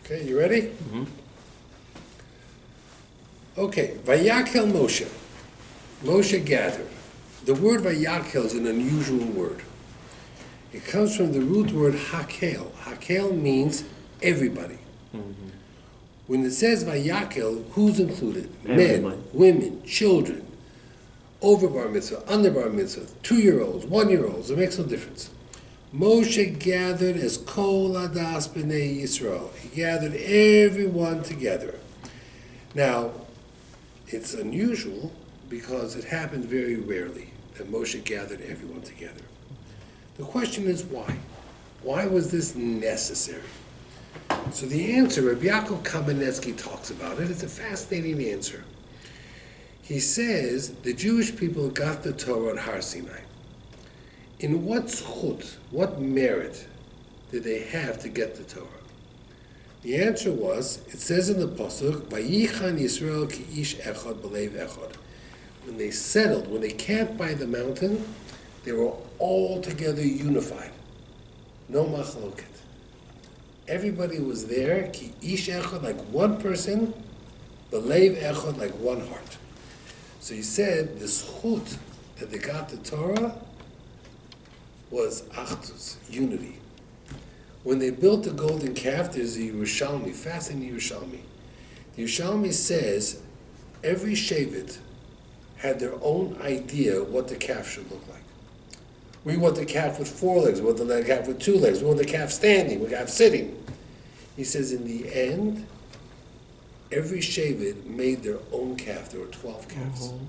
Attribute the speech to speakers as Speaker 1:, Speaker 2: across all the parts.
Speaker 1: Okay, you ready?
Speaker 2: Mm-hmm.
Speaker 1: Okay, Vayakel Moshe. Moshe gathered. The word Vayakel is an unusual word. It comes from the root word hakel. Hakel means everybody.
Speaker 2: Mm-hmm.
Speaker 1: When it says Vayakel, who's included?
Speaker 2: Everybody.
Speaker 1: Men, women, children, over bar mitzvah, under bar mitzvah, 2-year-olds, 1-year-olds. It makes no difference. Moshe gathered as Kol Adas B'nai Yisrael. He gathered everyone together. Now, it's unusual because it happened very rarely that Moshe gathered everyone together. The question is why? Why was this necessary? So the answer, Rabbi Yaakov Kamenetsky talks about it. It's a fascinating answer. He says the Jewish people got the Torah at Har Sinai. In what zchut, what merit did they have to get the Torah? The answer was, it says in the Pasuk, Vayichan Yisrael ki ish echad b'leiv echad. When they settled, when they camped by the mountain, they were all together unified. No machloket. Everybody was there, ki ish echad, like one person, b'leiv echad, like one heart. So he said, the zchut that they got the Torah was achdus, unity. When they built the golden calf, there's a Yerushalmi, fascinating Yerushalmi. The Yerushalmi says every shevet had their own idea what the calf should look like. We want the calf with 4 legs, we want the calf with 2 legs, we want the calf standing, we want the calf sitting. He says in the end, every shevet made their own calf. There were 12 calves.
Speaker 2: Mm-hmm.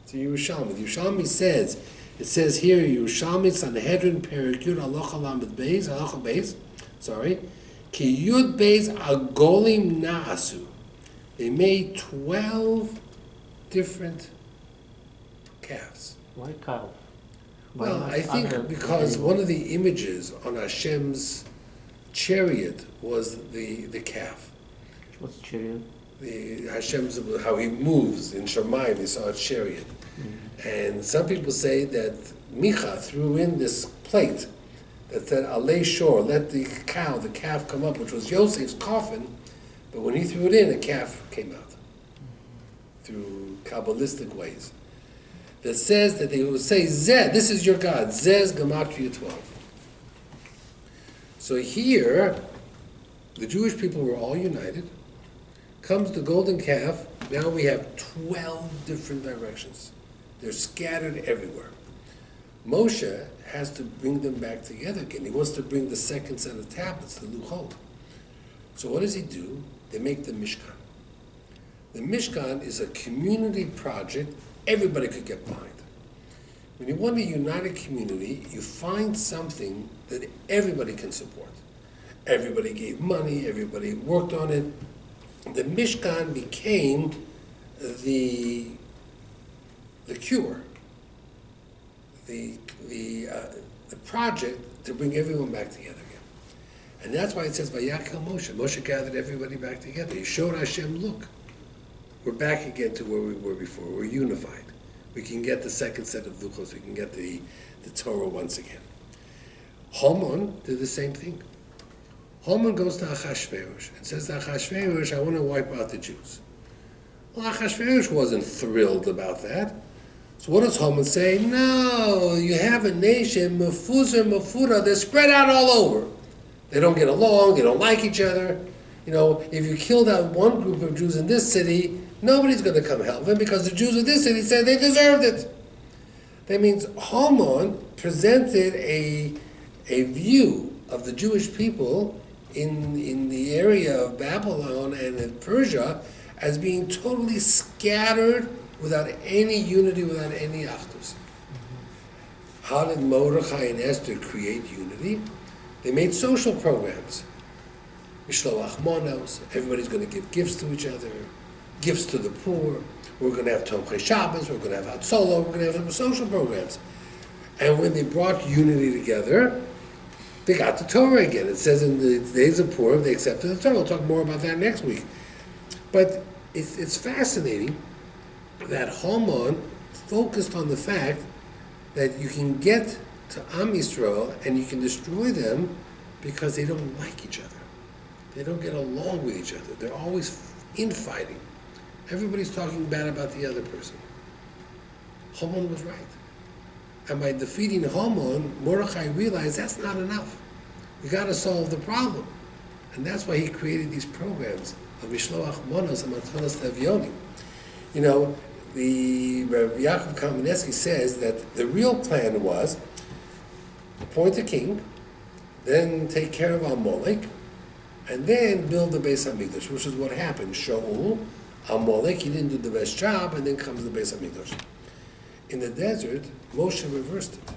Speaker 1: It's a Yerushalmi. The Yerushalmi says, it says here, Yerushalmi Sanhedrin Perek Yud Halacha Lamed Beis, Halacha Beis, Ki Yud Beis Agolim Na'asu. They made 12 different calves.
Speaker 2: Why calf?
Speaker 1: Well, I think because one of the images on Hashem's chariot was the calf.
Speaker 2: What's chariot?
Speaker 1: The Hashem's, how he moves in Shemayim, they saw a chariot. Mm-hmm. And some people say that Micha threw in this plate that said, Alei Shor, let the calf come up, which was Yosef's coffin, but when he threw it in, a calf came out through Kabbalistic ways. That says that they would say, Zeh, this is your God, Zeh's Gematria 12. So here, the Jewish people were all united. Comes the golden calf, now we have 12 different directions. They're scattered everywhere. Moshe has to bring them back together again. He wants to bring the second set of tablets, the Luchot. So what does he do? They make the Mishkan. The Mishkan is a community project everybody could get behind. When you want to unite a community, you find something that everybody can support. Everybody gave money, everybody worked on it. The Mishkan became the cure, the project to bring everyone back together again. And that's why it says, Vayakel Moshe. Moshe gathered everybody back together. He showed Hashem, look, we're back again to where we were before. We're unified. We can get the second set of luchos. We can get the Torah once again. Haman did the same thing. Haman goes to Achashverosh and says to Achashverosh, I want to wipe out the Jews. Well, Achashverosh wasn't thrilled about that. So what does Haman say? No, you have a nation, mafura, they're spread out all over. They don't get along, they don't like each other. You know, if you killed out one group of Jews in this city, nobody's going to come help them because the Jews of this city said they deserved it. That means Haman presented a view of the Jewish people in the area of Babylon and in Persia as being totally scattered without any unity, without any achdus. How did Mordechai and Esther create unity? They made social programs. Mishloach Monos, everybody's going to give gifts to each other, gifts to the poor. We're going to have Tomchei Shabbos, we're going to have Hatzolo, we're going to have some social programs. And when they brought unity together, they got the Torah again. It says in the days of Purim, they accepted the Torah. We'll talk more about that next week. But it's fascinating that Haman focused on the fact that you can get to Am Yisrael and you can destroy them because they don't like each other. They don't get along with each other. They're always infighting. Everybody's talking bad about the other person. Haman was right. And by defeating Haman, Mordechai realized that's not enough. We got to solve the problem. And that's why he created these programs of Mishloach Monos and Matzonos Levionim. You know, the Rabbi Yaakov Kamenetsky says that the real plan was appoint a king, then take care of Amalek, and then build the Beis HaMikdash, which is what happened. Shaul, Amalek, he didn't do the best job, and then comes the Beis HaMikdash. In the desert, Moshe reversed it.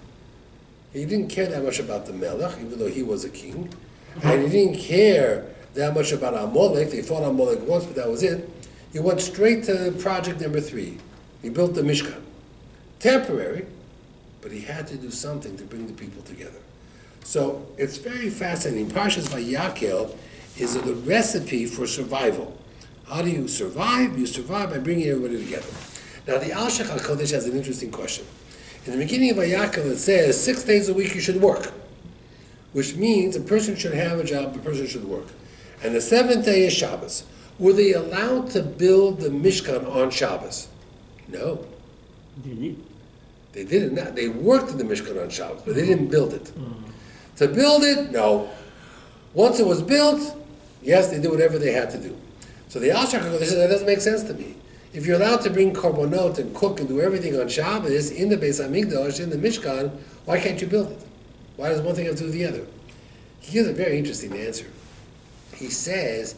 Speaker 1: He didn't care that much about the Melech, even though he was a king, and he didn't care that much about Amalek. They fought Amalek once, but that was it. He went straight to project number 3. He built the Mishkan. Temporary, but he had to do something to bring the people together. So it's very fascinating. Parshas Vayakel is the recipe for survival. How do you survive? You survive by bringing everybody together. Now the Al Shech HaKodesh has an interesting question. In the beginning of Vayakel it says 6 days a week you should work, which means a person should have a job, a person should work. And the 7th day is Shabbos. Were they allowed to build the Mishkan on Shabbos? No.
Speaker 2: They did.
Speaker 1: They did not. They worked in the Mishkan on Shabbos, but they didn't build it. To build it, no. Once it was built, yes, they did whatever they had to do. So the Al Shech HaKodesh says that doesn't make sense to me. If you're allowed to bring korbanot and cook and do everything on Shabbos in the Beis HaMikdash, in the Mishkan, why can't you build it? Why does one thing have to do with the other? He gives a very interesting answer. He says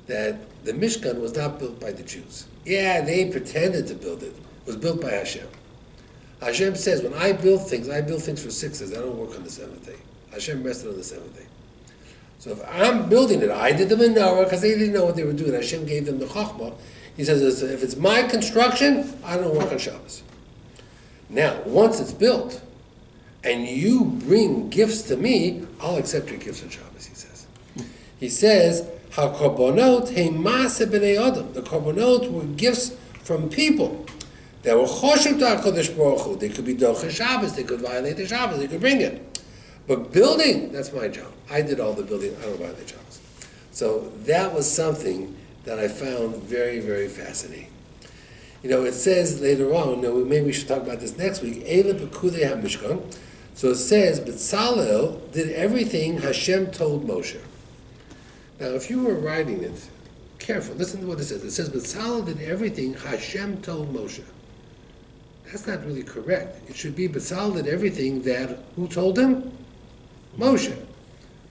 Speaker 1: that the Mishkan was not built by the Jews. Yeah, they pretended to build it. It was built by Hashem. Hashem says, when I build things for 6 days. I don't work on the 7th day. Hashem rested on the 7th day. So if I'm building it, I did the menorah because they didn't know what they were doing. Hashem gave them the chachma. He says, if it's my construction, I don't work on Shabbos. Now, once it's built, and you bring gifts to me, I'll accept your gifts on Shabbos, he says. He says, HaKorbonot he'mase b'nei Adam. The Korbonot were gifts from people that were choshev to HaKadosh Baruch Hu. They could be doche Shabbos, they could violate the Shabbos, they could bring it. But building, that's my job. I did all the building, I don't violate Shabbos. So that was something that I found very, very fascinating. You know, it says later on, maybe we should talk about this next week, Eile Pekudei HaMishkan. So it says, Betzalel did everything Hashem told Moshe. Now, if you were writing it, careful, listen to what it says. It says, Betzalel did everything Hashem told Moshe. That's not really correct. It should be Betzalel did everything that, who told him? Moshe.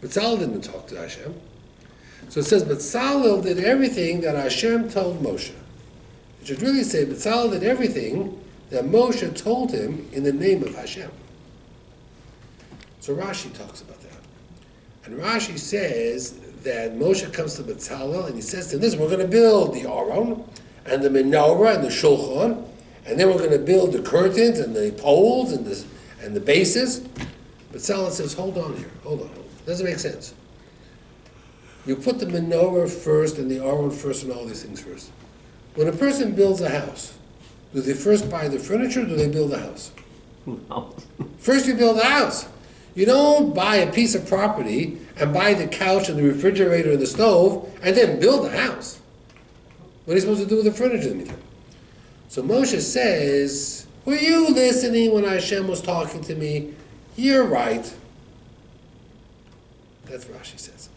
Speaker 1: Betzalel didn't talk to Hashem. So it says, Betzalel did everything that Hashem told Moshe. It should really say, Betzalel did everything that Moshe told him in the name of Hashem. So Rashi talks about that. And Rashi says that Moshe comes to Betzalel and he says to him, listen, we're going to build the Aron and the menorah and the shulchan, and then we're going to build the curtains and the poles and the bases. Betzalel says, hold on here, hold on. Doesn't make sense. You put the menorah first and the Aron first and all these things first. When a person builds a house, do they first buy the furniture or do they build a house?
Speaker 2: No.
Speaker 1: First you build a house. You don't buy a piece of property and buy the couch and the refrigerator and the stove and then build a house. What are you supposed to do with the furniture in the meantime? So Moshe says, were you listening when Hashem was talking to me? You're right. That's what Rashi says.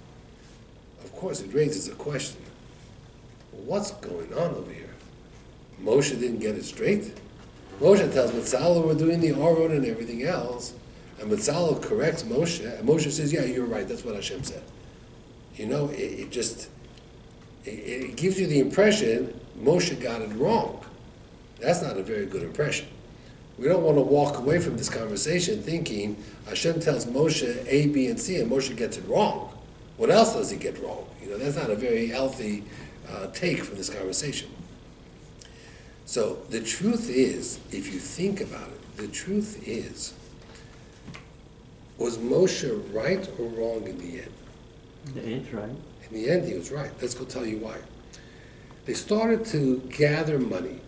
Speaker 1: Of course, it raises a question. What's going on over here? Moshe didn't get it straight. Moshe tells Betzalel we're doing the Aron and everything else, and Betzalel corrects Moshe, and Moshe says, yeah, you're right, that's what Hashem said. You know, it gives you the impression Moshe got it wrong. That's not a very good impression. We don't want to walk away from this conversation thinking Hashem tells Moshe A, B, and C, and Moshe gets it wrong. What else does he get wrong? You know, that's not a very healthy take from this conversation. So the truth is, if you think about it, the truth is, was Moshe right or wrong in the end?
Speaker 2: The end, right?
Speaker 1: In the end, he was right. Let's go tell you why. They started to gather money.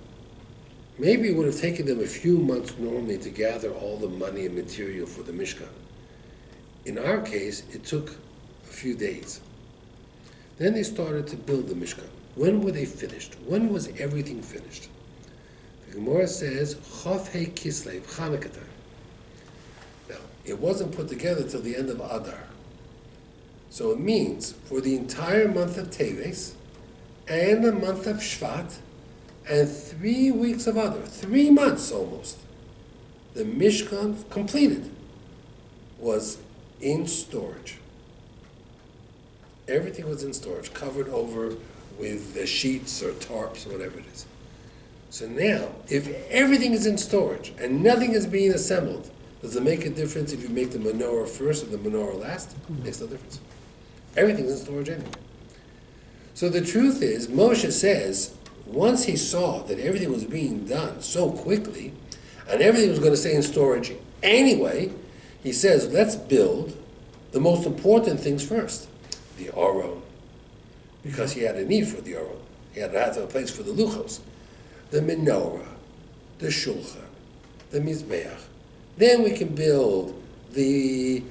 Speaker 1: Maybe it would have taken them a few months normally to gather all the money and material for the Mishkan. In our case, it took a few days. Then they started to build the Mishkan. When were they finished? When was everything finished? The Gemara says, Chof Hei Kislev, Chanukah time. Now, it wasn't put together till the end of Adar. So it means for the entire month of Teves, and the month of Shvat, and 3 weeks of Adar, 3 months almost, the Mishkan completed was in storage. Everything was in storage, covered over with the sheets or tarps or whatever it is. So now, if everything is in storage and nothing is being assembled, does it make a difference if you make the menorah first or the menorah last? It makes no difference. Everything's in storage anyway. So the truth is, Moshe says, once he saw that everything was being done so quickly, and everything was going to stay in storage anyway, he says, let's build the most important things first. The Aron, because he had a need for the Aron. He had to have a place for the Luchos. The Menorah, the Shulchan, the Mizbeach. Then we can build the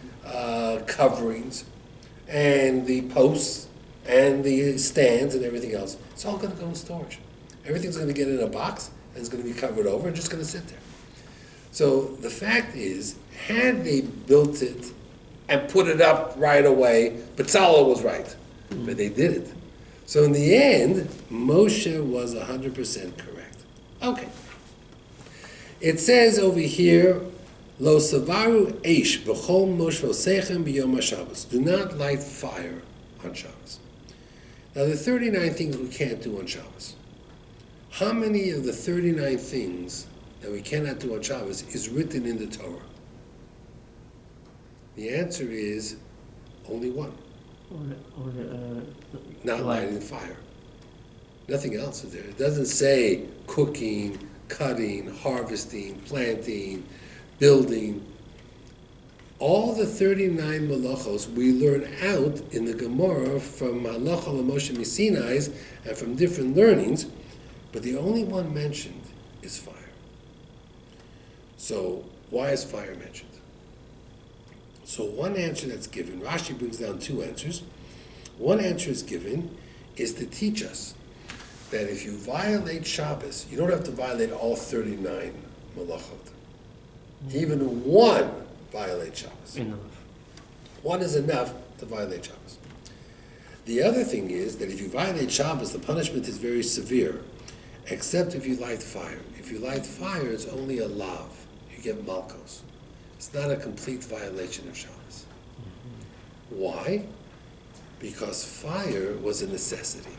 Speaker 1: coverings and the posts and the stands and everything else. It's all going to go in storage. Everything's going to get in a box and it's going to be covered over and just going to sit there. So the fact is, had they built it and put it up right away, Bezalel was right. But they did it. So in the end, Moshe was 100% correct. Okay. It says over here, Lo savaru eish b'chol moshvosechem b'yom HaShabbos. Do not light fire on Shabbos. Now, the 39 things we can't do on Shabbos. How many of the 39 things that we cannot do on Shabbos is written in the Torah? The answer is only one. Not lighting fire. Nothing else is there. It doesn't say cooking, cutting, harvesting, planting, building. All the 39 malachos we learn out in the Gemara from Halacha LaMoshe Misinai's and from different learnings, but the only one mentioned is fire. So why is fire mentioned? So one answer that's given, Rashi brings down 2 answers. One answer is given is to teach us that if you violate Shabbos, you don't have to violate all 39 malachot. Even one violates Shabbos.
Speaker 2: Enough.
Speaker 1: One is enough to violate Shabbos. The other thing is that if you violate Shabbos, the punishment is very severe, except if you light fire. If you light fire, it's only a lav. You get malchos. It's not a complete violation of Shabbos. Why? Because fire was a necessity.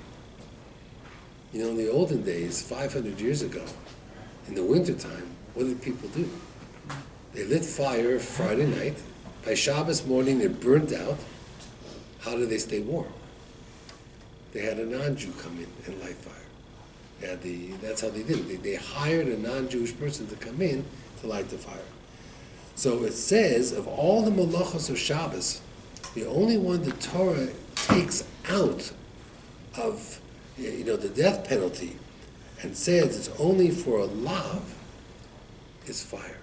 Speaker 1: You know, in the olden days, 500 years ago, in the wintertime, what did people do? They lit fire Friday night. By Shabbos morning, it burnt out. How did they stay warm? They had a non-Jew come in and light fire. That's how they did it. They hired a non-Jewish person to come in to light the fire. So it says, of all the malachos of Shabbos, the only one the Torah takes out of the death penalty and says it's only for a lav is fire.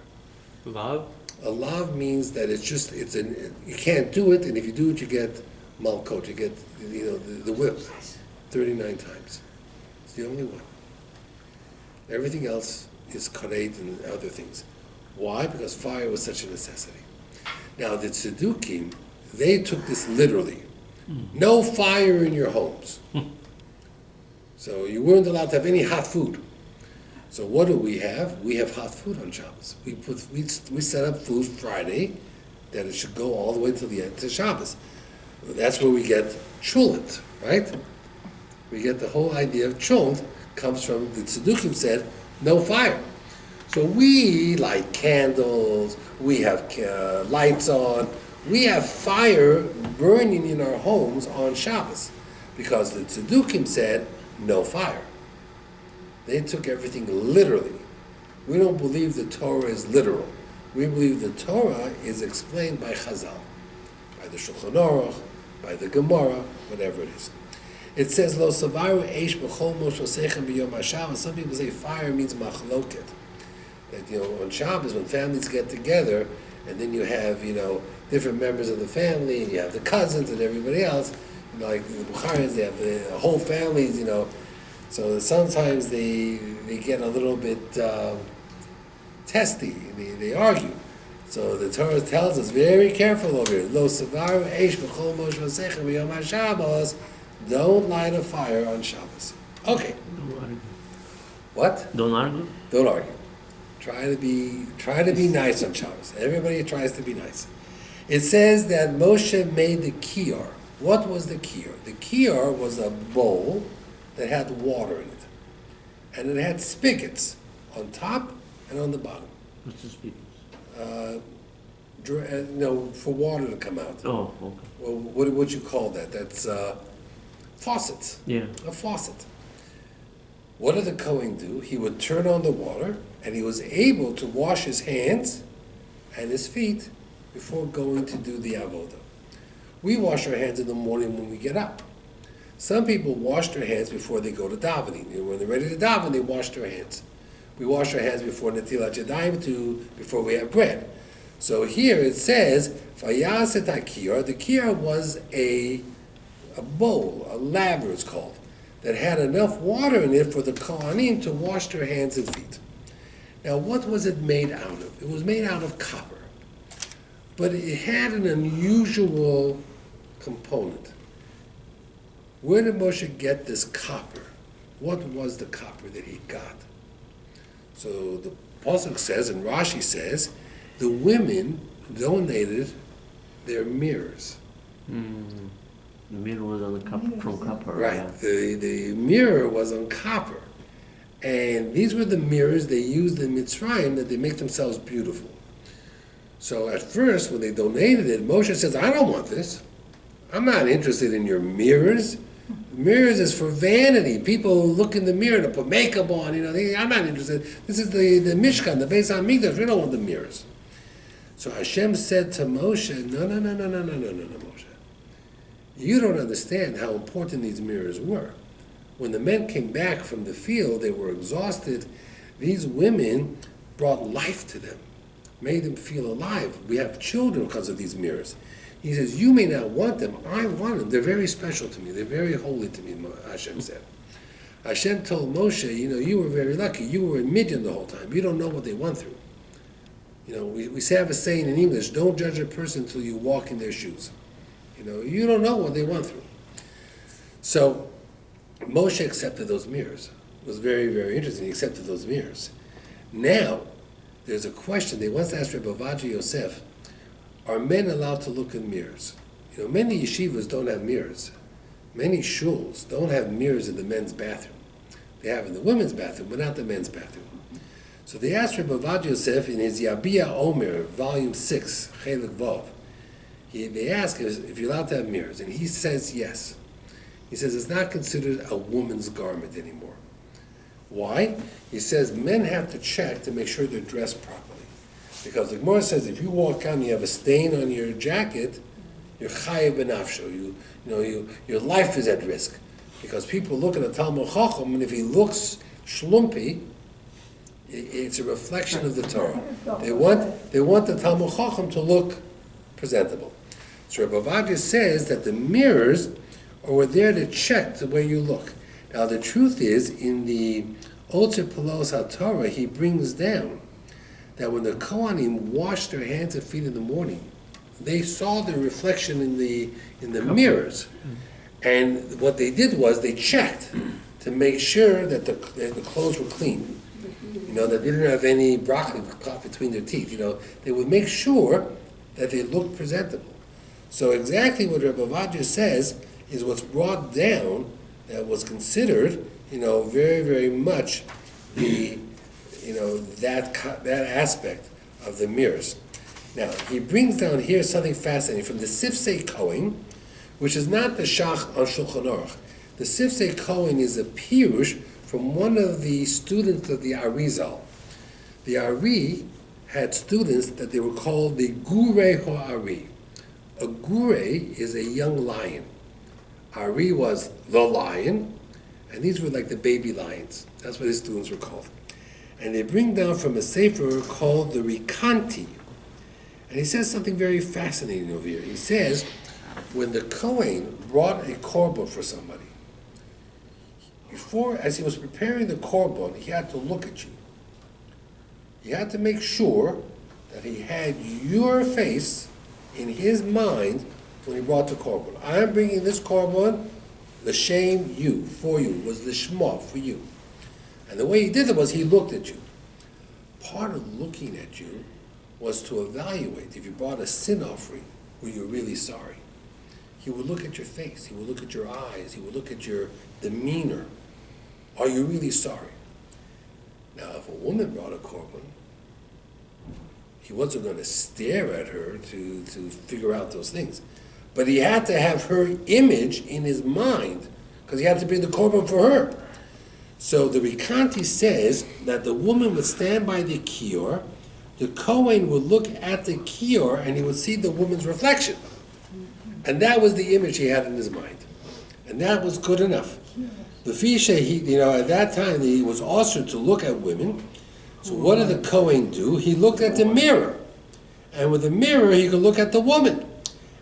Speaker 2: Lav?
Speaker 1: A lav means that you can't do it, and if you do it, you get malkot, you get the whip 39 times. It's the only one. Everything else is karet and other things. Why? Because fire was such a necessity. Now the Tzedukim, they took this literally. No fire in your homes. So you weren't allowed to have any hot food. So what do we have? We have hot food on Shabbos. We set up food Friday that it should go all the way till the end to Shabbos. That's where we get chulent, right? We get the whole idea of chulent comes from the Tzedukim said no fire. So we light candles, we have lights on, we have fire burning in our homes on Shabbos because the Tzedukim said no fire. They took everything literally. We don't believe the Torah is literal. We believe the Torah is explained by Chazal, by the Shulchan Aruch, by the Gemara, whatever it is. It says, Lo savaru eish b'chol moshosechem b'yom HaShabbos. Some people say fire means machloket. That, on Shabbos, when families get together, and then you have, different members of the family, and you have the cousins and everybody else, like the Bukharis, they have whole families, so sometimes they get a little bit testy, they argue. So the Torah tells us very careful over here. Lo savaru eish b'chol mosh v'sechem b'yom HaShabbos. Don't light a fire on Shabbos. Okay.
Speaker 2: Don't argue.
Speaker 1: What?
Speaker 2: Don't argue?
Speaker 1: Don't argue. Try to be nice on Shabbos. Everybody tries to be nice. It says that Moshe made the kiyar. What was the kiyar? The kiyar was a bowl that had water in it, and it had spigots on top and on the bottom.
Speaker 2: What's the speakers?
Speaker 1: For water to come out.
Speaker 2: Oh, okay.
Speaker 1: Well, what would you call that? That's faucets.
Speaker 2: Yeah.
Speaker 1: A faucet. What did the Kohen do? He would turn on the water, and he was able to wash his hands and his feet before going to do the avodah. We wash our hands in the morning when we get up. Some people wash their hands before they go to davening. When they're ready to daven, they wash their hands. We wash our hands before Netilat Yadayim before we have bread. So here it says, Vayaset HaKiyar. The kiyar was a bowl, a laver it's called, that had enough water in it for the Kohanim to wash their hands and feet. Now, what was it made out of? It was made out of copper. But it had an unusual component. Where did Moshe get this copper? What was the copper that he got? So the Pasuk says, and Rashi says, the women donated their mirrors.
Speaker 2: Mm. The mirror was on the from copper.
Speaker 1: Right.
Speaker 2: Yeah.
Speaker 1: The mirror was on copper. And these were the mirrors they used in Mitzrayim that they make themselves beautiful. So at first, when they donated it, Moshe says, I don't want this. I'm not interested in your mirrors. Mirrors is for vanity. People look in the mirror to put makeup on. I'm not interested. This is the Mishkan, the Beis HaMikdash. We don't want the mirrors. So Hashem said to Moshe, no, Moshe. You don't understand how important these mirrors were. When the men came back from the field, they were exhausted. These women brought life to them, made them feel alive. We have children because of these mirrors. He says, you may not want them. I want them. They're very special to me. They're very holy to me, Hashem said. Hashem told Moshe, you were very lucky. You were in Midian the whole time. You don't know what they went through. We have a saying in English, don't judge a person until you walk in their shoes. You don't know what they went through. So Moshe accepted those mirrors. It was very, very interesting. He accepted those mirrors. Now, there's a question. They once asked R.Rabbi Yosef, are men allowed to look in mirrors? Many yeshivas don't have mirrors. Many shuls don't have mirrors in the men's bathroom. They have in the women's bathroom, but not the men's bathroom. So they asked R.Rabbi Yosef in his Yabia Omer, volume 6, Chelik Vov. They ask if you're allowed to have mirrors, and he says yes. He says it's not considered a woman's garment anymore. Why? He says men have to check to make sure they're dressed properly. Because the Gemara says if you walk out and you have a stain on your jacket, you're chayav b'nafsho. Your life is at risk. Because people look at a Talmud Chacham, and if he looks shlumpy, it's a reflection of the Torah. They want the Talmud Chacham to look presentable. So Rabbi says that the mirrors were there to check the way you look. Now the truth is, in the Otzer Pelos HaTorah, he brings down that when the Kohanim washed their hands and feet in the morning, they saw the reflection in the mirrors. And what they did was they checked to make sure that the clothes were clean. That they didn't have any broccoli caught between their teeth. They would make sure that they looked presentable. So exactly what Rabbi Vadia says is what's brought down that was considered, very, very much that aspect of the mirrors. Now, he brings down here something fascinating from the Sifsei Kohen, which is not the Shach on Shulchan Aruch. The Sifsei Kohen is a pirush from one of the students of the Arizal. The Ari had students that they were called the Gurei Ha'ari. A Gurei is a young lion. Ari was the lion, and these were like the baby lions. That's what his students were called. And they bring down from a sefer called the Rikanti. And he says something very fascinating over here. He says, when the Kohen brought a korban for somebody, before, as he was preparing the korban, he had to look at you. He had to make sure that he had your face in his mind when he brought the korban. I'm bringing this korban, l'shem you, for you, was l'shma, for you. And the way he did it was he looked at you. Part of looking at you was to evaluate if you brought a sin offering, were you really sorry? He would look at your face, he would look at your eyes, he would look at your demeanor. Are you really sorry? Now, if a woman brought a korban, he wasn't going to stare at her to figure out those things. But he had to have her image in his mind, because he had to bring the korban for her. So the Rikanti says that the woman would stand by the kior, the Kohen would look at the kior, and he would see the woman's reflection. And that was the image he had in his mind. And that was good enough. The Fisha, at that time, he was also to look at women. So what did the Kohen do? He looked at the mirror. And with the mirror, he could look at the woman.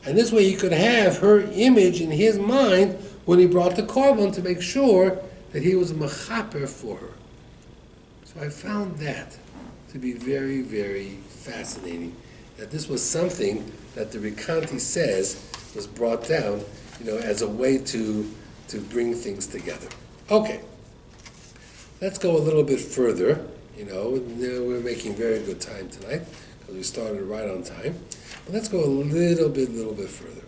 Speaker 1: And this way he could have her image in his mind when he brought the korban to make sure that he was a mechaper for her. So I found that to be very, very fascinating. That this was something that the Rikanti says was brought down, as a way to bring things together. Okay, let's go a little bit further. We're making very good time tonight because we started right on time. But let's go a little bit further.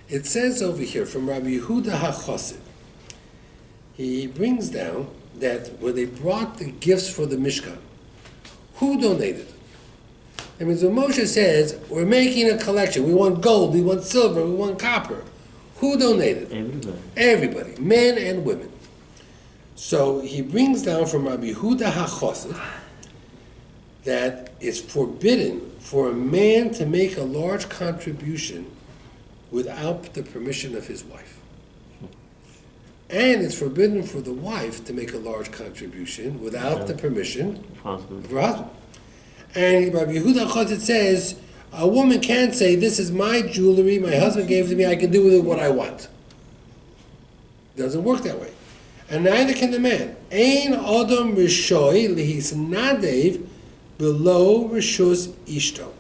Speaker 1: It says over here from Rabbi Yehuda HaChassid, he brings down that when they brought the gifts for the Mishkan, who donated? That means when Moshe says, we're making a collection, we want gold, we want silver, we want copper. Who donated? Everybody, men and women. So he brings down from Rabbi Yehuda HaChassid that it's forbidden for a man to make a large contribution without the permission of his wife. And it's forbidden for the wife to make a large contribution without the permission of her husband. And Rabbi Yehuda HaChassid says, a woman can't say, this is my jewelry, my husband gave it to me, I can do with it what I want. It doesn't work that way. And neither can the man. Ein Adam Rishoy Lihisnadev below Rishus Ishto.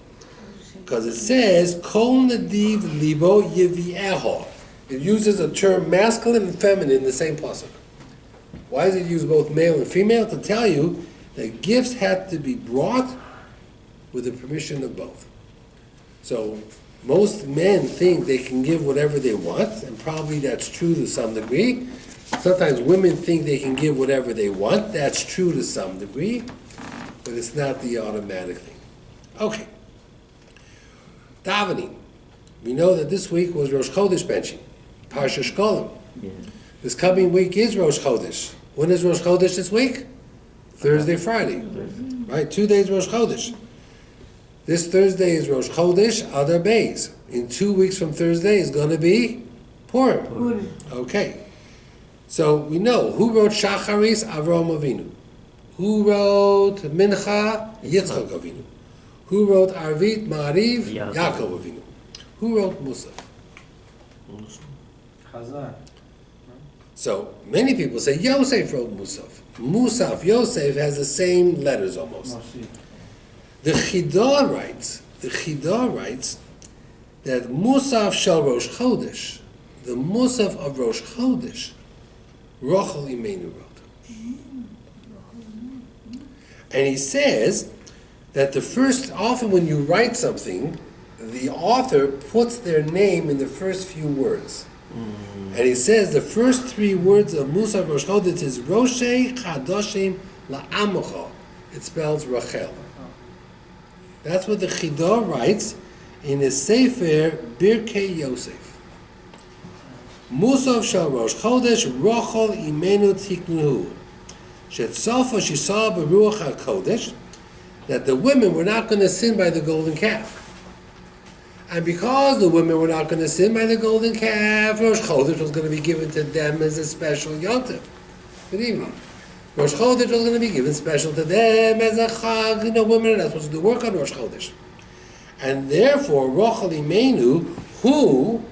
Speaker 1: Because it says, Kol Nadiv Libo Yivieho. It uses a term masculine and feminine in the same pasuk. Why does it use both male and female? To tell you that gifts have to be brought with the permission of both. So most men think they can give whatever they want, and probably that's true to some degree. Sometimes women think they can give whatever they want. That's true to some degree, but it's not the automatic thing. Okay. Davening. We know that this week was Rosh Chodesh benching, Parsha Shkolim.
Speaker 2: Yeah.
Speaker 1: This coming week is Rosh Chodesh. When is Rosh Chodesh this week? Thursday, Friday. Right? 2 days Rosh Chodesh. This Thursday is Rosh Chodesh, Adar Beis. In 2 weeks from Thursday is going to be Purim. Okay. So we know who wrote Shacharis, Avraham Avinu. Who wrote Mincha, Yitzchak Avinu. Who wrote Arvit, Ma'ariv, Yaakov Avinu. Who wrote Musaf?
Speaker 3: Chazar.
Speaker 1: So many people say Yosef wrote Musaf. Musaf, Yosef has the same letters almost. The Chidah writes that Musaf shel Rosh Chodesh, the Musaf of Rosh Chodesh, Rochel Imenu wrote. And he says that often when you write something, the author puts their name in the first few words. And he says the first 3 words of Musaf Rosh Chodesh is Roshei Chadoshim La'amocha. It spells Rachel. That's what the Chidah writes in his Sefer Birkei Yosef. Musaf shel Rosh Chodesh Rochel Imenu Tiknuhu. Shetzofa Shisah Beruach HaKodesh. That the women were not going to sin by the golden calf. And because the women were not going to sin by the golden calf, Rosh Chodesh was going to be given to them as a special yontif. Good evening. Rosh Chodesh was going to be given special to them as a chag. Women are not supposed to do work on Rosh Chodesh. And therefore, Rochel Imenu who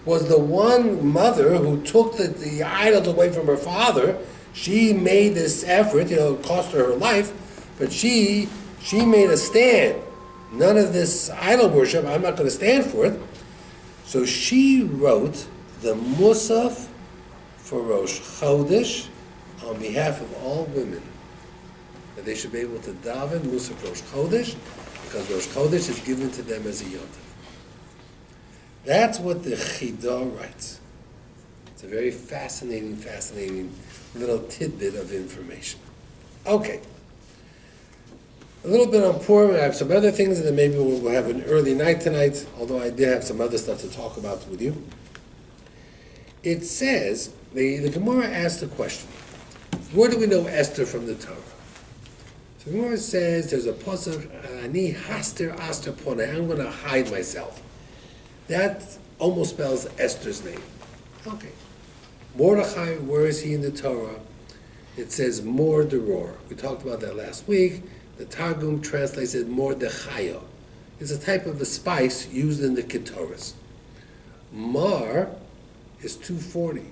Speaker 1: was the one mother who took the idols away from her father. She made this effort, it cost her her life, but she made a stand. None of this idol worship, I'm not going to stand for it. So she wrote the Musaf for Rosh Chodesh on behalf of all women, that they should be able to daven Musaf Rosh Chodesh, because Rosh Chodesh is given to them as a yontif. That's what the Chidah writes. It's a very fascinating little tidbit of information. Okay. A little bit on Purim. I have some other things, and then maybe we'll have an early night tonight, although I did have some other stuff to talk about with you. It says, the Gemara asked the question, where do we know Esther from the Torah? So the Gemara says, there's a pasuk, Ani haster aster poneh, I'm going to hide myself. That almost spells Esther's name. Okay. Mordechai, where is he in the Torah? It says Mor Deror. We talked about that last week. The Targum translates it Mordechaya. It's a type of a spice used in the Ketores. Mar is 240.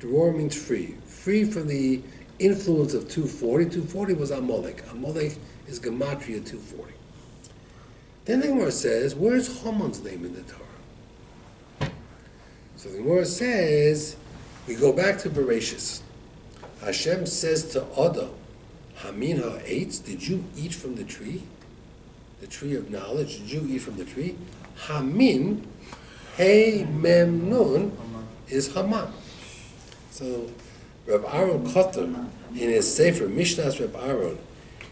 Speaker 1: Deror means free. Free from the influence of 240. 240 was Amalek. Amalek is Gematria 240. Then the Gemara says, where's Haman's name in the Torah? So the Gemara says, we go back to Bereshis. Hashem says to Adam, Hamin ha'etz, did you eat from the tree? The tree of knowledge, did you eat from the tree? Hamin, Hey Mem Nun, is Haman. So Reb Aaron Kotter, in his Sefer Mishnas Reb Aaron,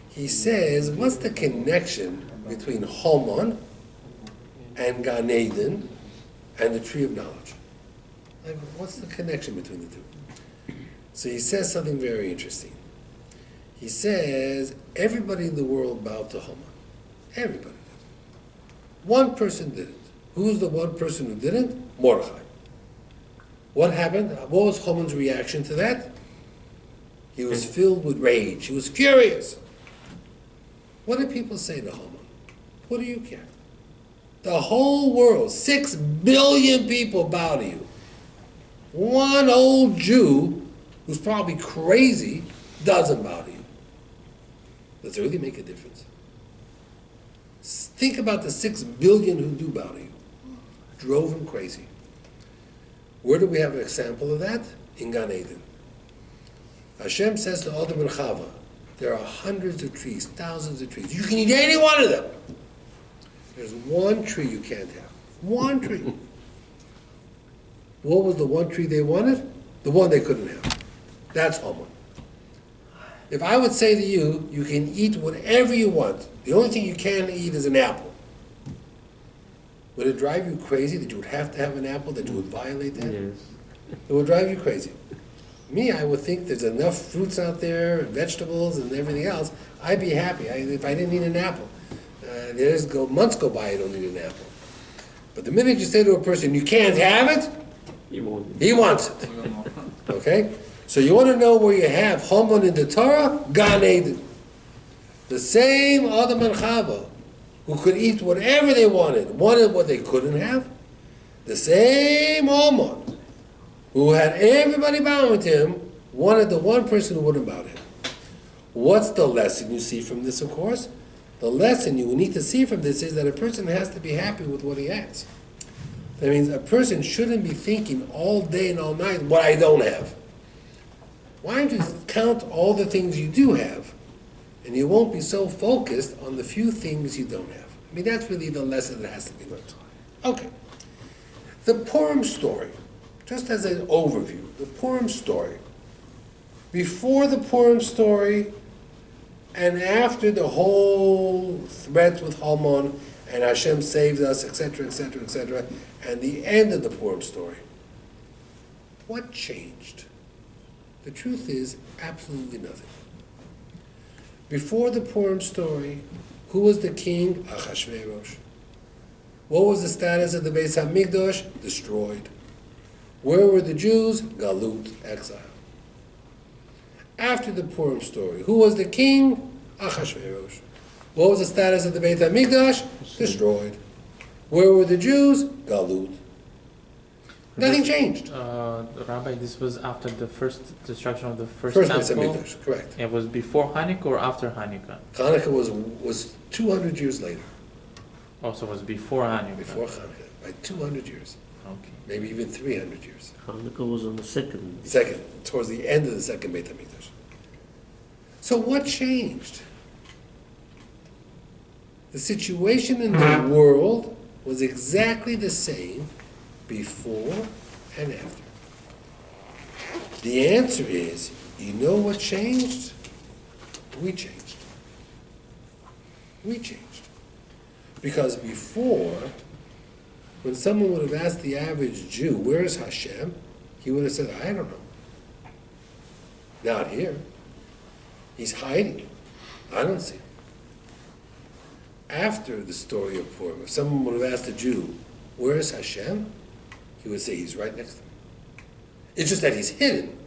Speaker 1: he says, what's the connection between Haman and Gan Eden and the tree of knowledge? Like, what's the connection between the two? So he says something very interesting. He says, everybody in the world bowed to Haman. Everybody did. One person didn't. Who's the one person who didn't? Mordechai. What happened? What was Haman's reaction to that? He was filled with rage. He was furious. What did people say to Haman? What do you care? The whole world, 6 billion people bow to you. One old Jew, who's probably crazy, doesn't bow to you. Does it really make a difference? Think about the 6 billion who do bow to you. Drove him crazy. Where do we have an example of that? In Gan Eden. Hashem says to Adam and Chava, there are hundreds of trees, thousands of trees. You can eat any one of them. There's one tree you can't have. One tree. What was the one tree they wanted? The one they couldn't have. That's Haman. If I would say to you, you can eat whatever you want. The only thing you can't eat is an apple. Would it drive you crazy that you would have to have an apple, that you would violate that?
Speaker 2: Yes.
Speaker 1: It would drive you crazy. Me, I would think there's enough fruits out there, and vegetables, and everything else. I'd be happy if I didn't eat an apple. Months go by, I don't eat an apple. But the minute you say to a person, you can't have it, he wants it. Okay? So you want to know where you have Haman in the Torah? Gan Eden. The same Adam and Chava, who could eat whatever they wanted what they couldn't have. The same Haman, who had everybody bowing to him, wanted the one person who wouldn't bow to him. What's the lesson you see from this, of course? The lesson you need to see from this is that a person has to be happy with what he has. That means a person shouldn't be thinking all day and all night what I don't have. Why don't you count all the things you do have, and you won't be so focused on the few things you don't have. I mean, that's really the lesson that has to be learned. Okay. The Purim story, just as an overview, the Purim story. Before the Purim story, and after the whole threat with Haman, and Hashem saved us, etc., etc., etc., and the end of the Purim story, what changed? The truth is, absolutely nothing. Before the Purim story, who was the king? Achashverosh. What was the status of the Beis HaMikdash? Destroyed. Where were the Jews? Galut, exile. After the Purim story, who was the king? Achashverosh. What was the status of the Beit HaMikdash? Destroyed. Where were the Jews? Galut. Nothing changed.
Speaker 3: Rabbi, this was after the first destruction of the first
Speaker 1: First Beit
Speaker 3: temple.
Speaker 1: HaMikdash, correct.
Speaker 3: It was before Hanukkah or after Hanukkah?
Speaker 1: Hanukkah was 200 years later,
Speaker 3: Also, it was before Hanukkah.
Speaker 1: before Hanukkah, by 200 years,
Speaker 3: Okay.
Speaker 1: maybe even 300 years.
Speaker 2: Hanukkah was on the second.
Speaker 1: Second, towards the end of the second Beit HaMikdash. So what changed? The situation in the world was exactly the same before and after. The answer is, you know what changed? We changed. We changed. Because before, when someone would have asked the average Jew, where is Hashem? He would have said, I don't know. Not here. He's hiding. I don't see him. After the story of Purim, if someone would have asked a Jew, where is Hashem? He would say, he's right next to me. It's just that he's hidden,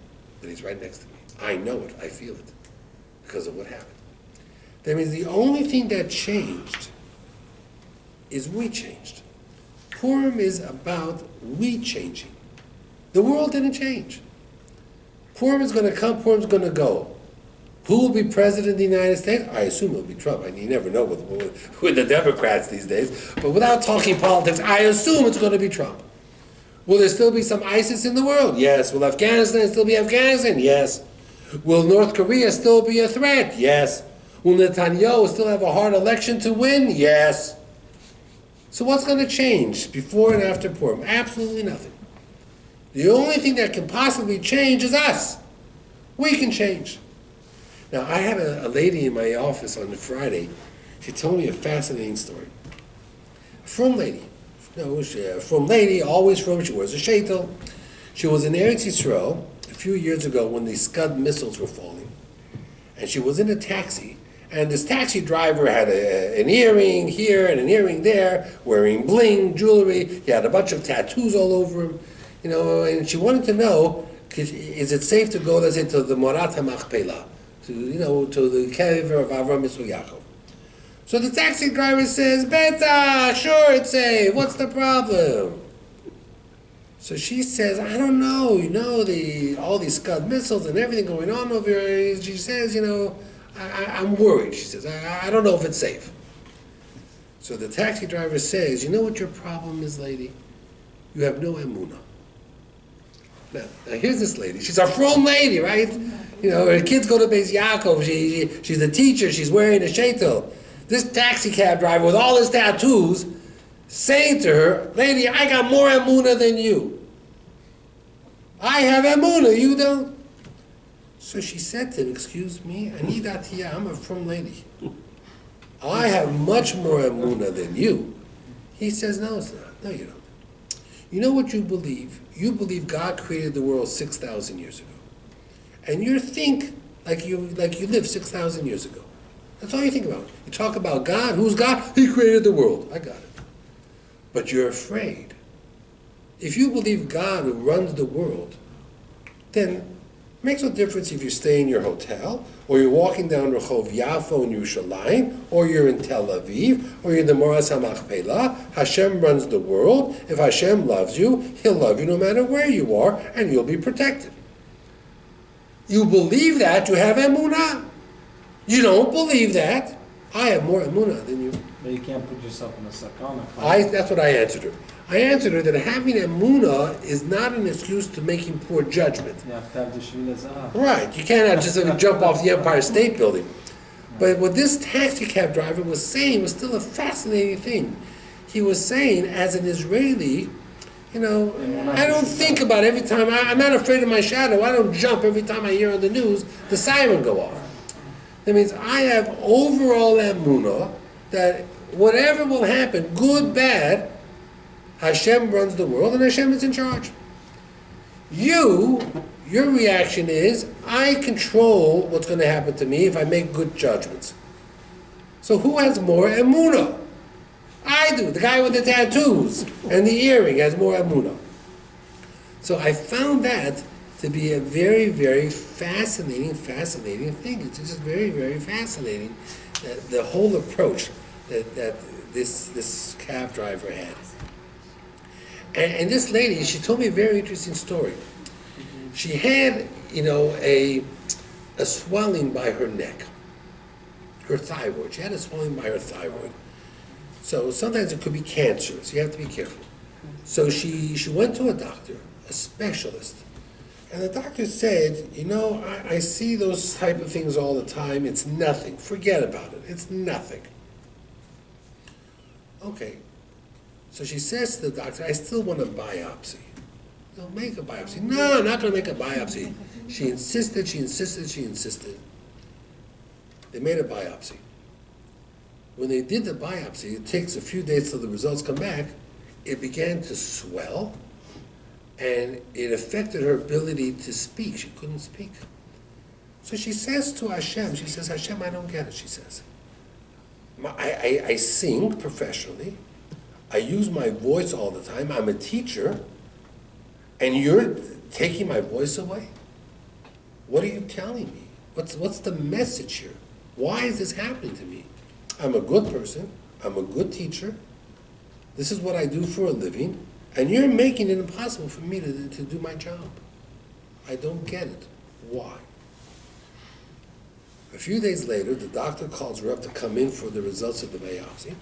Speaker 1: but he's right next to me. I know it, I feel it, because of what happened. That means the only thing that changed is we changed. Purim is about we changing. The world didn't change. Purim is going to come, Purim is going to go. Who will be president of the United States? I assume it'll be Trump. I mean, you never know with the Democrats these days. But without talking politics, I assume it's going to be Trump. Will there still be some ISIS in the world? Yes. Will Afghanistan still be Afghanistan? Yes. Will North Korea still be a threat? Yes. Will Netanyahu still have a hard election to win? Yes. So what's going to change before and after Purim? Absolutely nothing. The only thing that can possibly change is us. We can change. Now, I had a lady in my office on Friday. She told me a fascinating story. A frum lady. No, a frum lady, always frum. She wears a sheitel. She was in Eretz Yisrael a few years ago when the Scud missiles were falling. And she was in a taxi. And this taxi driver had an earring here and an earring there, wearing bling, jewelry. He had a bunch of tattoos all over him. You know, and she wanted to know, is it safe to go, let's say, to the Morat HaMachpelah? To the kever of Avraham Yitzchak Yaakov. So the taxi driver says, Beta, sure it's safe, what's the problem? So she says, I don't know, all these Scud missiles and everything going on over here. She says, I'm worried. She says, I don't know if it's safe. So the taxi driver says, you know what your problem is, lady? You have no emunah. Now here's this lady. She's a frum lady, right? Her kids go to Beis Yaakov. She's a teacher. She's wearing a sheitel. This taxi cab driver with all his tattoos saying to her, lady, I got more emunah than you. I have emunah, you don't. So she said to him, excuse me, Ani Datiya, I'm a frum lady. I have much more emunah than you. He says, no, it's not. No, you don't. You know what you believe? You believe God created the world 6,000 years ago. And you think like you lived 6,000 years ago. That's all you think about. You talk about God. Who's God? He created the world. I got it. But you're afraid. If you believe God who runs the world, then it makes no difference if you stay in your hotel, or you're walking down Rehov Yafo in Yerushalayim, or you're in Tel Aviv, or you're in the Moras HaMachpelah. Hashem runs the world. If Hashem loves you, He'll love you no matter where you are, and you'll be protected. You believe that, you have emunah. You don't believe that, I have more emunah than you.
Speaker 4: But you can't put yourself in a sakana.
Speaker 1: That's what I answered her. I answered her that having emunah is not an excuse to making poor judgment.
Speaker 4: You have to have the shvila zahav.
Speaker 1: Right, you cannot just jump off the Empire State Building. But what this taxi cab driver was saying was still a fascinating thing. He was saying, as an Israeli, I don't think about every time, I'm not afraid of my shadow, I don't jump every time I hear on the news the siren go off. That means I have overall emunah that whatever will happen, good, bad, Hashem runs the world and Hashem is in charge. Your reaction is, I control what's going to happen to me if I make good judgments. So who has more emunah? I do. The guy with the tattoos and the earring has more emunah. So I found that to be a very, very fascinating thing. It's just very, very fascinating, the whole approach that this cab driver had. And this lady, she told me a very interesting story. She had, a swelling by her neck, her thyroid. She had a swelling by her thyroid. So sometimes it could be cancerous. You have to be careful. So she went to a doctor, a specialist. And the doctor said, I see those type of things all the time. It's nothing. Forget about it. It's nothing. Okay. So she says to the doctor, I still want a biopsy. They'll make a biopsy. No, I'm not going to make a biopsy. She insisted. They made a biopsy. When they did the biopsy, it takes a few days till the results come back. It began to swell, and it affected her ability to speak. She couldn't speak. So she says to Hashem, Hashem, I don't get it, she says. I sing professionally. I use my voice all the time. I'm a teacher. And you're taking my voice away? What are you telling me? What's the message here? Why is this happening to me? I'm a good person. I'm a good teacher. This is what I do for a living. And you're making it impossible for me to do my job. I don't get it. Why? A few days later, the doctor calls her up to come in for the results of the biopsy.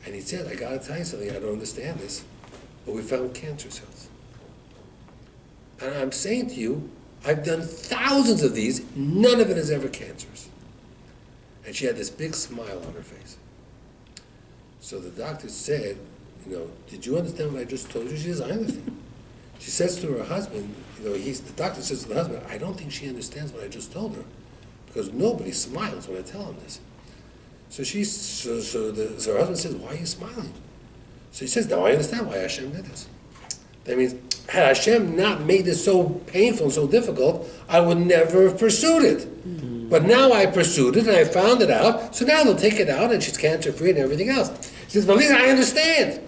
Speaker 1: And he said, I got to tell you something, I don't understand this, but we found cancer cells. And I'm saying to you, I've done thousands of these, none of it is ever cancerous. And she had this big smile on her face. So the doctor said, did you understand what I just told you? She says, I understand. She says to her husband, the doctor says to the husband, I don't think she understands what I just told her, because nobody smiles when I tell him this. So her husband says, why are you smiling? So he says, now I understand why Hashem did this. That means, had Hashem not made this so painful and so difficult, I would never have pursued it. Mm-hmm. But now I pursued it and I found it out, so now they'll take it out and she's cancer-free and everything else. He says, but listen, I understand.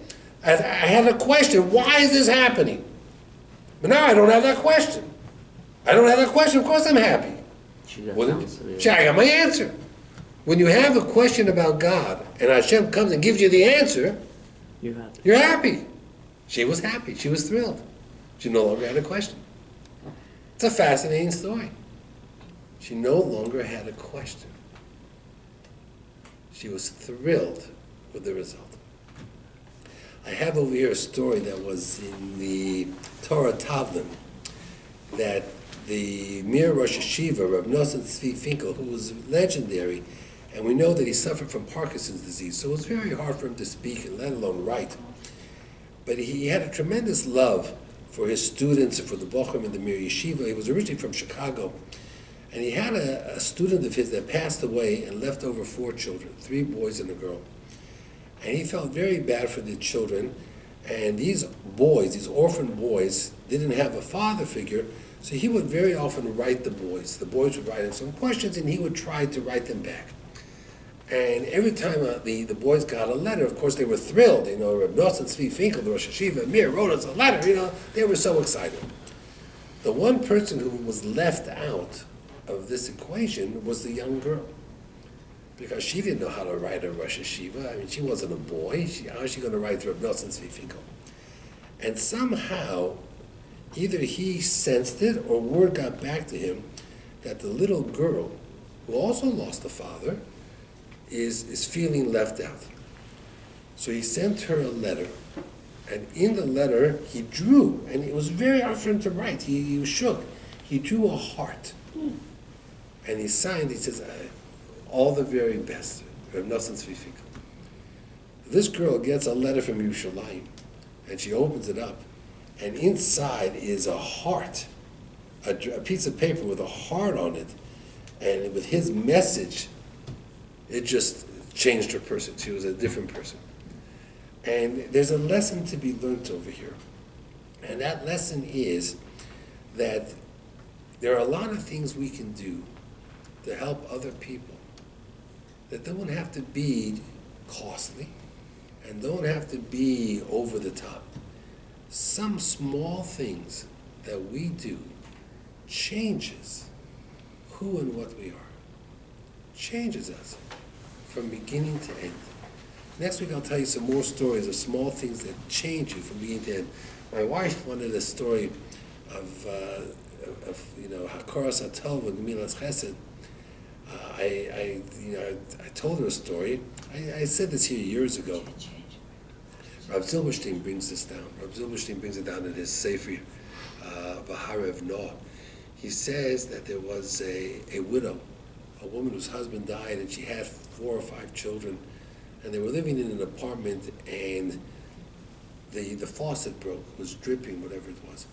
Speaker 1: I had a question, why is this happening? But now I don't have that question. I don't have that question, of course I'm happy.
Speaker 2: I
Speaker 1: got my answer. When you have a question about God and Hashem comes and gives you the answer, you're happy. She was happy. She was thrilled. She no longer had a question. It's a fascinating story. She no longer had a question. She was thrilled with the result. I have over here a story that was in the Torah Tavlim that the Mir Rosh Hashiva, Rav Nosson Tzvi Finkel, who was legendary, and we know that he suffered from Parkinson's disease, so it was very hard for him to speak and let alone write. But he had a tremendous love for his students and for the Bochum in the Mir Yeshiva. He was originally from Chicago. And he had a student of his that passed away and left over 4 children, 3 boys and a girl. And he felt very bad for the children. And these boys, these orphan boys, didn't have a father figure, so he would very often write the boys. The boys would write him some questions and he would try to write them back. And every time the boys got a letter, of course they were thrilled. Reb Nosson Tzvi Finkel, the Rosh Hashiva, Mir, wrote us a letter, they were so excited. The one person who was left out of this equation was the young girl. Because she didn't know how to write a Rosh Hashiva. I mean, she wasn't a boy. How is she going to write Reb Nosson Tzvi Finkel? And somehow, either he sensed it or word got back to him that the little girl, who also lost a father, is feeling left out. So he sent her a letter, and in the letter he drew, and it was very hard for him to write. He was shook. He drew a heart, and he signed. He says, "All the very best, Reb Nosson Tzvi Finkel." This girl gets a letter from Yerushalayim, and she opens it up, and inside is a heart, a piece of paper with a heart on it, and with his message. It just changed her person. She was a different person. And there's a lesson to be learned over here. And that lesson is that there are a lot of things we can do to help other people that don't have to be costly and don't have to be over the top. Some small things that we do changes who and what we are. Changes us from beginning to end. Next week I'll tell you some more stories of small things that change you from beginning to end. My wife wanted a story of Hakoras Hatov and Gemilas Chesed. I told her a story. I said this here years ago. Rav Zilberstein brings this down. Rav Zilberstein brings it down in his Sefer V'Harev Noah. He says that there was a widow, a woman whose husband died, and she had 4 or 5 children, and they were living in an apartment, and the faucet broke, was dripping, whatever it was.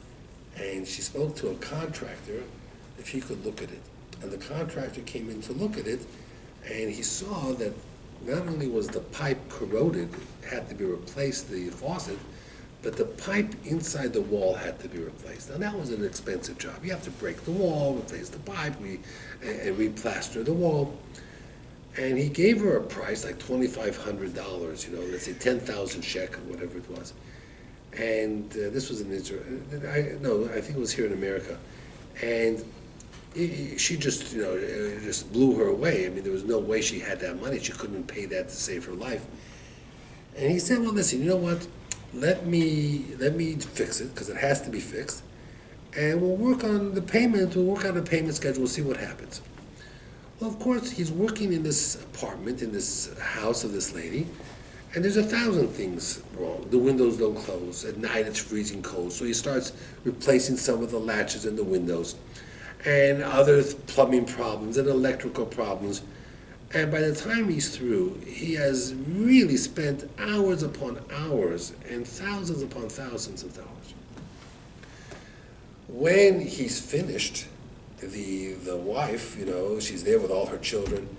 Speaker 1: And she spoke to a contractor if he could look at it. And the contractor came in to look at it, and he saw that not only was the pipe corroded, had to be replaced, the faucet, but the pipe inside the wall had to be replaced. Now that was an expensive job. You have to break the wall, replace the pipe, and replaster the wall. And he gave her a price, like $2,500, let's say 10,000 shekel, whatever it was. And this was in Israel. I think it was here in America. And she just, it just blew her away. I mean, there was no way she had that money. She couldn't pay that to save her life. And he said, well, listen, you know what? Let me fix it, because it has to be fixed. And we'll work on the payment. We'll work on a payment schedule. We'll see what happens. Well, of course, he's working in this apartment, in this house of this lady, and there's 1,000 things wrong. The windows don't close. At night, it's freezing cold. So he starts replacing some of the latches in the windows, and other plumbing problems and electrical problems. And by the time he's through, he has really spent hours upon hours and thousands upon thousands of dollars. When he's finished, the wife, she's there with all her children,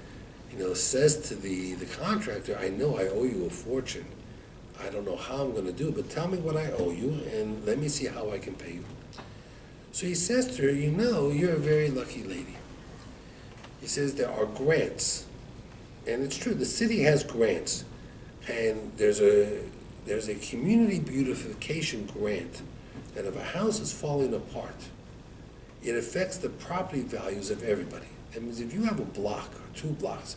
Speaker 1: says to the contractor, I know I owe you a fortune. I don't know how I'm going to do it, but tell me what I owe you, and let me see how I can pay you. So he says to her, you're a very lucky lady. He says there are grants. And it's true, the city has grants. And there's a community beautification grant that if a house is falling apart, it affects the property values of everybody. That means if you have a block or 2 blocks,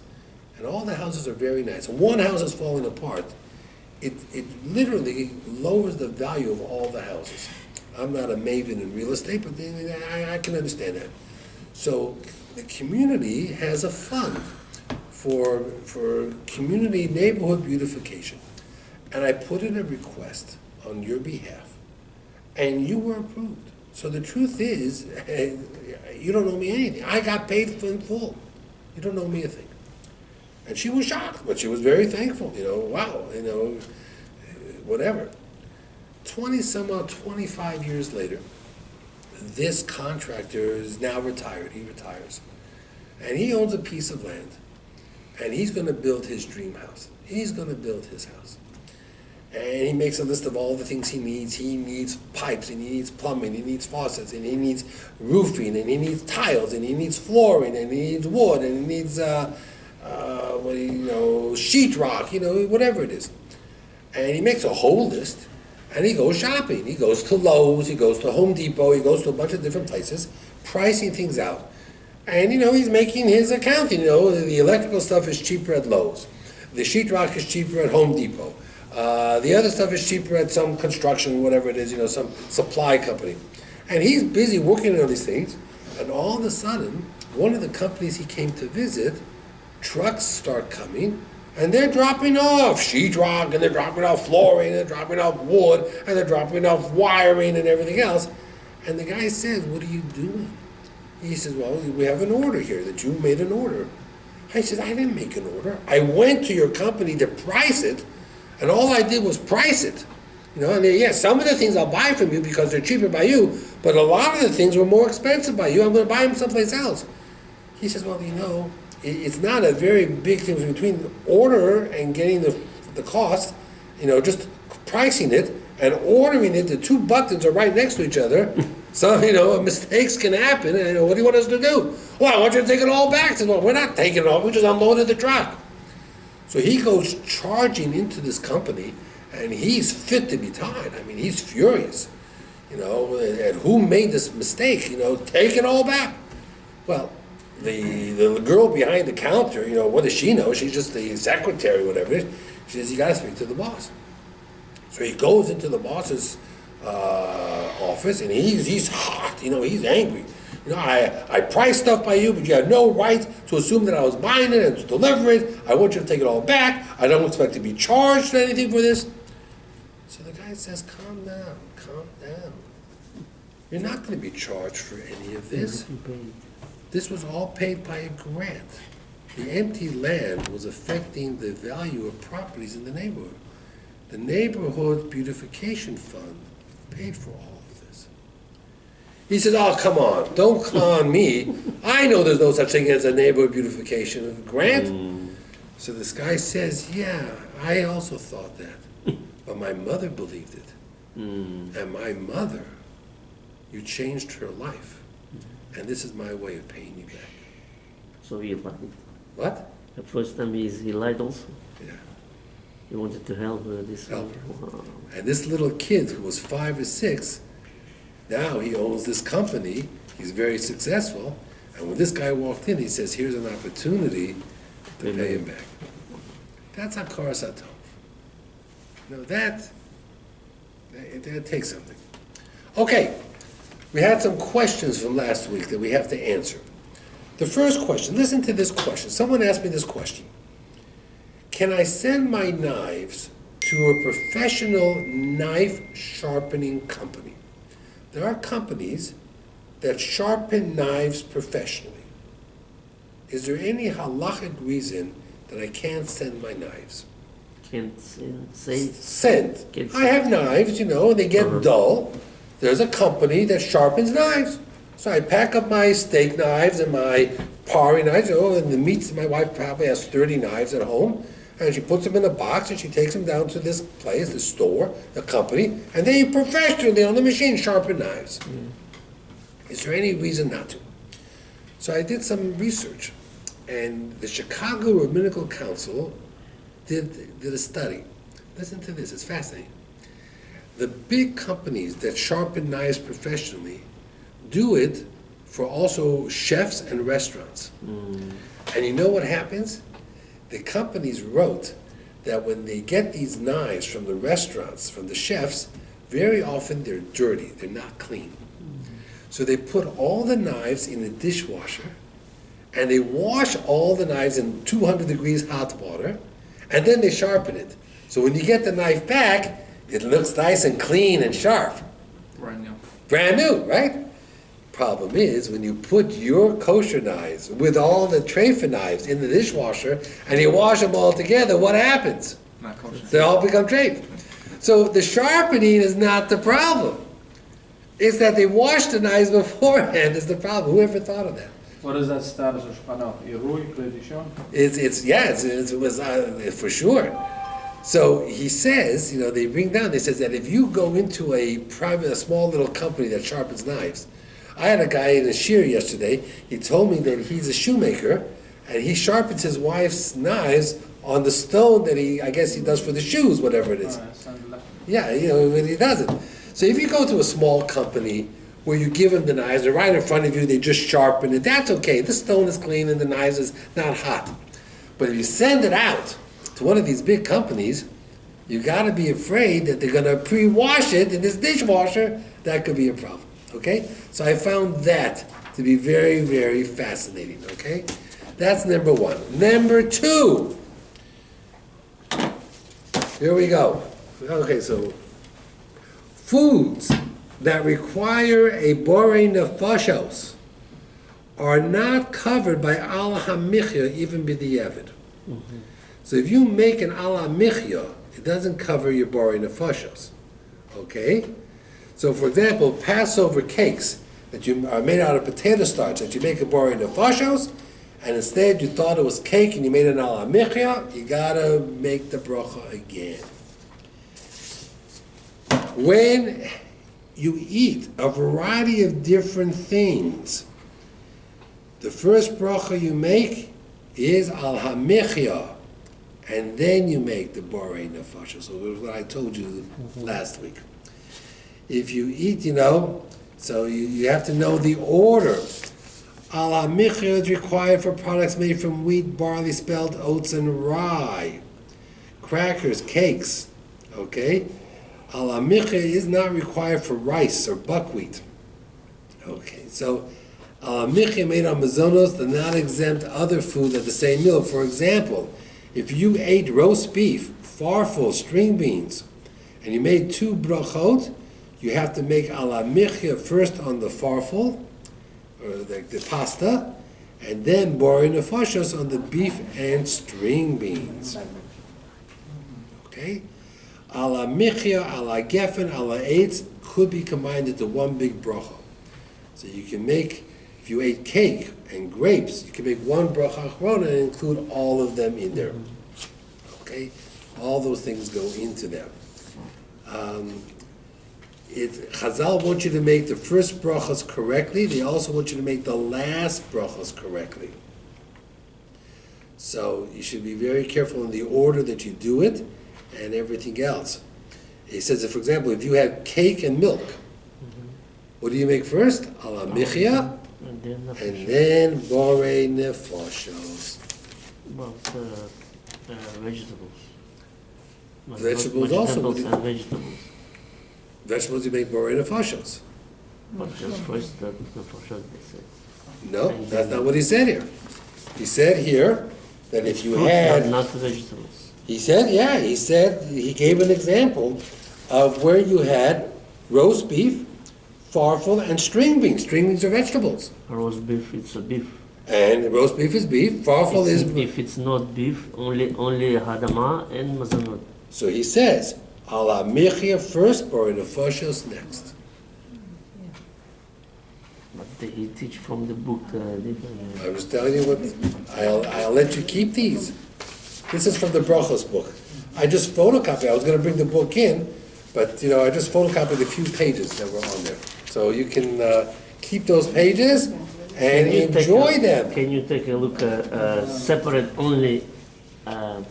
Speaker 1: and all the houses are very nice, and one house is falling apart, it literally lowers the value of all the houses. I'm not a maven in real estate, but I can understand that. So the community has a fund for community neighborhood beautification. And I put in a request on your behalf, and you were approved. So the truth is, you don't owe me anything. I got paid in full. You don't owe me a thing. And she was shocked, but she was very thankful. Wow, whatever. 25 years later, this contractor is now retired. He retires. And he owns a piece of land. And he's going to build his dream house. He's going to build his house. And he makes a list of all the things he needs. He needs pipes, and he needs plumbing, he needs faucets, and he needs roofing, and he needs tiles, and he needs flooring, and he needs wood, and he needs sheetrock, whatever it is. And he makes a whole list, and he goes shopping. He goes to Lowe's, he goes to Home Depot, he goes to a bunch of different places, pricing things out. And he's making his accounting. The electrical stuff is cheaper at Lowe's. The sheetrock is cheaper at Home Depot. The other stuff is cheaper at some construction, whatever it is, some supply company. And he's busy working on all these things, and all of a sudden, one of the companies he came to visit, trucks start coming, and they're dropping off sheetrock, and they're dropping off flooring, and they're dropping off wood, and they're dropping off wiring and everything else. And the guy says, what are you doing? He says, well, we have an order here, that you made an order. I said, I didn't make an order. I went to your company to price it, and all I did was price it. Some of the things I'll buy from you because they're cheaper by you, but a lot of the things were more expensive by you. I'm going to buy them someplace else. He says, well, it's not a very big thing between order and getting the cost, just pricing it and ordering it. The 2 buttons are right next to each other. So, mistakes can happen. And what do you want us to do? Well, I want you to take it all back. He says, well, we're not taking it all. We just unloaded the truck. So he goes charging into this company, and he's fit to be tied. I mean, he's furious. And who made this mistake? Take it all back. Well, the girl behind the counter, what does she know? She's just the secretary, whatever it is. She says, you gotta speak to the boss. So he goes into the boss's office, and he's hot, he's angry. I priced stuff by you, but you had no right to assume that I was buying it and to deliver it. I want you to take it all back. I don't expect to be charged anything for this. So the guy says, calm down. You're not going to be charged for any of this. This was all paid by a grant. The empty land was affecting the value of properties in the neighborhood. The Neighborhood Beautification Fund paid for all of this. He says, oh, come on, don't con me. I know there's no such thing as a neighborhood beautification grant. So this guy says, yeah, I also thought that. But my mother believed it. And my mother, you changed her life. And this is my way of paying you back.
Speaker 2: So he lied.
Speaker 1: What?
Speaker 2: The first time he lied also.
Speaker 1: Yeah.
Speaker 2: He wanted to help this.
Speaker 1: Help.
Speaker 2: Wow.
Speaker 1: And this little kid who was 5 or 6, now he owns this company. He's very successful. And when this guy walked in, he says, here's an opportunity to pay him back. That's Hakara Satov. That takes something. Okay, we had some questions from last week that we have to answer. The first question, listen to this question. Someone asked me this question. Can I send my knives to a professional knife sharpening company? There are companies that sharpen knives professionally. Is there any halachic reason that I can't send my knives?
Speaker 2: Can't say.
Speaker 1: Send.
Speaker 2: Can't
Speaker 1: I have knives, they get dull. There's a company that sharpens knives. So I pack up my steak knives and my paring knives. And the meats, my wife probably has 30 knives at home. And she puts them in a box and she takes them down to this place, the store, the company, and they professionally on the machine sharpen knives. Is there any reason not to? So I did some research, and the Chicago Rabbinical Council did a study. Listen to this, it's fascinating. The big companies that sharpen knives professionally do it for also chefs and restaurants. And you know what happens? The companies wrote that when they get these knives from the restaurants, from the chefs, very often they're dirty, they're not clean. So they put all the knives in a dishwasher, and they wash all the knives in 200 degrees hot water, and then they sharpen it. So when you get the knife back, it looks nice and clean and sharp.
Speaker 4: Brand new.
Speaker 1: Brand new, right? Problem is, when you put your kosher knives with all the treifa knives in the dishwasher, and you wash them all together, what happens?
Speaker 4: Not kosher.
Speaker 1: They all become treif. So the sharpening is not the problem. It's that they wash the knives beforehand is the problem. Whoever thought of that?
Speaker 4: What is that status of Shulchan Aruch? Irui, Kledishon?
Speaker 1: It was for sure. So he says, they they says that if you go into a small little company that sharpens knives. I had a guy in a shir yesterday, he told me that he's a shoemaker, and he sharpens his wife's knives on the stone that I guess he does for the shoes, whatever it is. Yeah, when he does it. So if you go to a small company where you give them the knives, they're right in front of you, they just sharpen it, that's okay. The stone is clean and the knives is not hot. But if you send it out to one of these big companies, you got to be afraid that they're going to pre-wash it in this dishwasher. That could be a problem. Okay? So I found that to be very, very fascinating. Okay? That's number one. Number two. Here we go. Okay, so foods that require a borei nefashos are not covered by al hamichya, even b'diavad. So if you make an al hamichya, it doesn't cover your borei nefashos. Okay? So, for example, Passover cakes that are made out of potato starch that you make a borei nefashos, and instead you thought it was cake and you made an al hamichya, you gotta make the bracha again. When you eat a variety of different things, the first bracha you make is al hamichya, and then you make the borei nefashos. So it was what I told you last week. If you eat, so you have to know the order. Al hamichya is required for products made from wheat, barley, spelt, oats, and rye. crackers, cakes, okay? Al amicha is not required for rice or buckwheat. Okay, so al amicha made on mazonos does not exempt other foods at the same meal. For example, if you ate roast beef, farfel, string beans, and you made 2 brachot, you have to make al amicha first on the farfel, or the pasta, and then borei nefashos on the beef and string beans. Okay? Ala michya, ala geffen, ala eitz could be combined into one big bracha. So you can make, if you ate cake and grapes, you can make one bracha achrona and include all of them in there. Okay? All those things go into them. Chazal wants you to make the first brachas correctly. They also want you to make the last brachas correctly. So you should be very careful in the order that you do it and everything else. He says that, for example, if you had cake and milk, what do you make first? Ala michya,
Speaker 2: And then the
Speaker 1: and then borei nefashos.
Speaker 2: Well, vegetables.
Speaker 1: Vegetables also.
Speaker 2: Vegetables and vegetables.
Speaker 1: Vegetables you make borei nefashos.
Speaker 2: But just first the nefashot, they said.
Speaker 1: No, that's not what he said here. He said here that if you
Speaker 2: Fruits,
Speaker 1: had...
Speaker 2: not the vegetables.
Speaker 1: He said, he gave an example of where you had roast beef, farfel, and string beans. String beans are vegetables.
Speaker 2: Roast beef, it's a beef.
Speaker 1: And roast beef is beef, farfel is...
Speaker 2: If it's not beef, only hadama and mazanot.
Speaker 1: So he says, ala michya first, borei nefashos next.
Speaker 2: But he teach from the book different.
Speaker 1: I was telling you what, I'll let you keep these. This is from the Brachos book. I just photocopied, I was gonna bring the book in, but, I just photocopied a few pages that were on there. So you can keep those pages and enjoy them.
Speaker 2: Can you take a look, separate only, hadama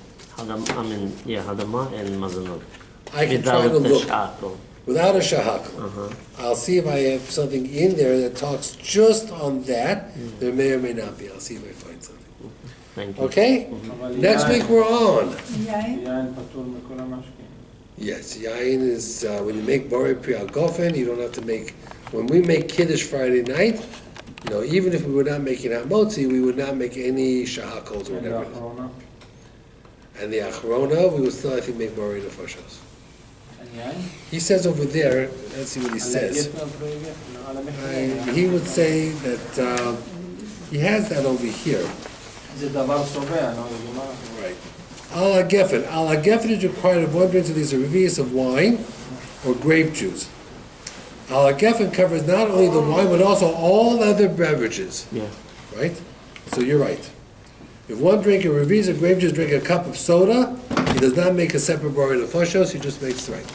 Speaker 2: and mazanot?
Speaker 1: I can try to
Speaker 2: Without the
Speaker 1: look,
Speaker 2: sha'akol.
Speaker 1: without a shahakal. I'll see if I have something in there that talks just on that. There may or may not be, I'll see if I find something.
Speaker 2: Thank you.
Speaker 1: Okay?
Speaker 4: אבל
Speaker 1: Next week we're on.
Speaker 5: יין?
Speaker 4: יין פטור מכל המשקים.
Speaker 1: Yes, yain is, when you make borei pri al gofen, you don't have to make, when we make Kiddush Friday night, even if we were not making hamotzi, we would not make any shahakos or whatever.
Speaker 4: האחרונה.
Speaker 1: And the achrona, we would still, I think, make borei nefashos.
Speaker 4: יין?
Speaker 1: He says over there, let's see what he says. He would say that, he has that over here.
Speaker 4: זה דבר סובע, לא?
Speaker 1: Right. Ala geffen. Ala geffen is required if one drinks of these revius of wine or grape juice. Ala geffen covers not only the wine, but also all other beverages.
Speaker 2: Yeah.
Speaker 1: Right? So you're right. If one drink a revius of grape juice, drink a cup of soda, he does not make a separate borei nefashos, he just makes right.